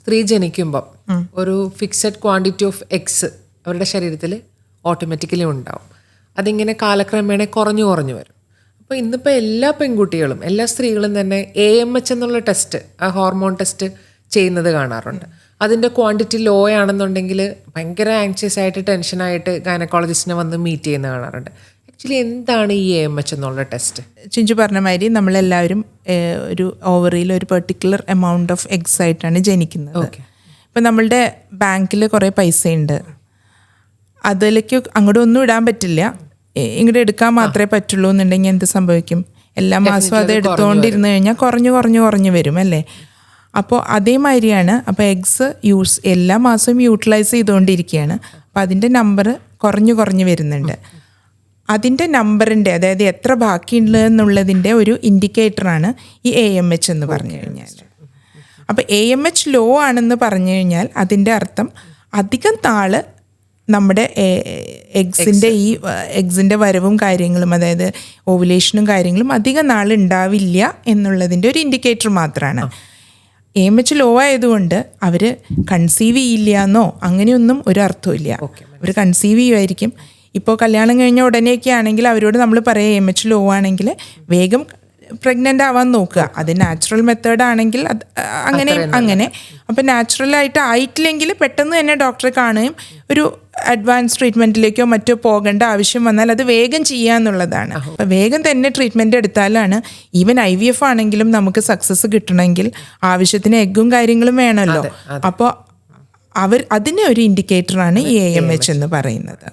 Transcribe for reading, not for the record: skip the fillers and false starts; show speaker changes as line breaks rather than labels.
സ്ത്രീ ജനിക്കുമ്പം ഒരു fixed quantity of eggs അവരുടെ ശരീരത്തിൽ ഓട്ടോമാറ്റിക്കലി ഉണ്ടാവും. അതിങ്ങനെ കാലക്രമേണ കുറഞ്ഞു കുറഞ്ഞു വരും. അപ്പോൾ ഇന്നിപ്പോൾ എല്ലാ പെൺകുട്ടികളും എല്ലാ സ്ത്രീകളും തന്നെ AMH എന്നുള്ള ടെസ്റ്റ്, ആ ഹോർമോൺ ടെസ്റ്റ് ചെയ്യുന്നത് കാണാറുണ്ട്. അതിൻ്റെ ക്വാണ്ടിറ്റി ലോ ആണെന്നുണ്ടെങ്കിൽ ഭയങ്കര ആങ്ഷ്യസ് ആയിട്ട് ടെൻഷനായിട്ട് ഗൈനക്കോളജിസ്റ്റിനെ വന്ന് മീറ്റ് ചെയ്യുന്ന കാണാറുണ്ട്. ആക്ച്വലി എന്താണ് ഈ AMH എന്നുള്ള ടെസ്റ്റ്?
ചിഞ്ചു പറഞ്ഞ മാതിരി നമ്മളെല്ലാവരും ഒരു ഓവറിയിൽ ഒരു പെർട്ടിക്കുലർ എമൗണ്ട് ഓഫ് എഗ്സ് ആയിട്ടാണ് ജനിക്കുന്നത്. ഇപ്പം നമ്മളുടെ ബാങ്കിൽ കുറേ പൈസയുണ്ട്, അതിലേക്ക് അങ്ങോട്ട് ഒന്നും ഇടാൻ പറ്റില്ല, ഇങ്ങോട്ട് എടുക്കാൻ മാത്രമേ പറ്റുള്ളൂ എന്നുണ്ടെങ്കിൽ എന്ത് സംഭവിക്കും? എല്ലാ മാസവും അത് എടുത്തുകൊണ്ടിരുന്ന് കഴിഞ്ഞാൽ കുറഞ്ഞു വരും അല്ലേ? അപ്പോൾ അതേമാതിരിയാണ്. അപ്പോൾ എഗ്സ് എല്ലാ മാസവും യൂട്ടിലൈസ് ചെയ്തുകൊണ്ടിരിക്കുകയാണ്. അപ്പോൾ അതിൻ്റെ നമ്പർ കുറഞ്ഞു വരുന്നുണ്ട്. അതിൻ്റെ നമ്പറിൻ്റെ, അതായത് എത്ര ബാക്കിയുണ്ട് എന്നുള്ളതിൻ്റെ ഒരു ഇൻഡിക്കേറ്ററാണ് ഈ AMH എന്ന് പറഞ്ഞു കഴിഞ്ഞാൽ. അപ്പോൾ AMH ലോ ആണെന്ന് പറഞ്ഞു കഴിഞ്ഞാൽ അതിൻ്റെ അർത്ഥം അധികം നാൾ നമ്മുടെ എഗ്സിൻ്റെ വരവും കാര്യങ്ങളും, അതായത് ഓവുലേഷനും കാര്യങ്ങളും അധികം നാൾ ഉണ്ടാവില്ല എന്നുള്ളതിൻ്റെ ഒരു ഇൻഡിക്കേറ്റർ മാത്രമാണ്. AMH ലോ ആയതുകൊണ്ട് അവർ കൺസീവ് ചെയ്യില്ല എന്നോ അങ്ങനെയൊന്നും ഒരു അർത്ഥമില്ല. അവർ കൺസീവ് ചെയ്യുമായിരിക്കും. ഇപ്പോൾ കല്യാണം കഴിഞ്ഞ ഉടനെയൊക്കെ ആണെങ്കിൽ അവരോട് നമ്മൾ പറയാം AMH ലോ ആണെങ്കിൽ വേഗം പ്രഗ്നൻ്റ് ആവാൻ നോക്കുക. അത് നാച്ചുറൽ മെത്തേഡ് ആണെങ്കിൽ അങ്ങനെ. അപ്പോൾ നാച്ചുറലായിട്ട് ആയിട്ടില്ലെങ്കിൽ പെട്ടെന്ന് തന്നെ ഡോക്ടറെ കാണുകയും ഒരു അഡ്വാൻസ് ട്രീറ്റ്മെൻറ്റിലേക്കോ മറ്റോ പോകേണ്ട ആവശ്യം വന്നാൽ അത് വേഗം ചെയ്യുക എന്നുള്ളതാണ്. അപ്പോൾ വേഗം തന്നെ ട്രീറ്റ്മെൻറ്റ് എടുത്താലാണ് ഈവൻ IVF ആണെങ്കിലും നമുക്ക് സക്സസ് കിട്ടണമെങ്കിൽ ആവശ്യത്തിന് എഗ്ഗും കാര്യങ്ങളും വേണമല്ലോ. അപ്പോൾ അതിന് ഒരു ഇൻഡിക്കേറ്ററാണ് ഈ AMH എന്ന് പറയുന്നത്.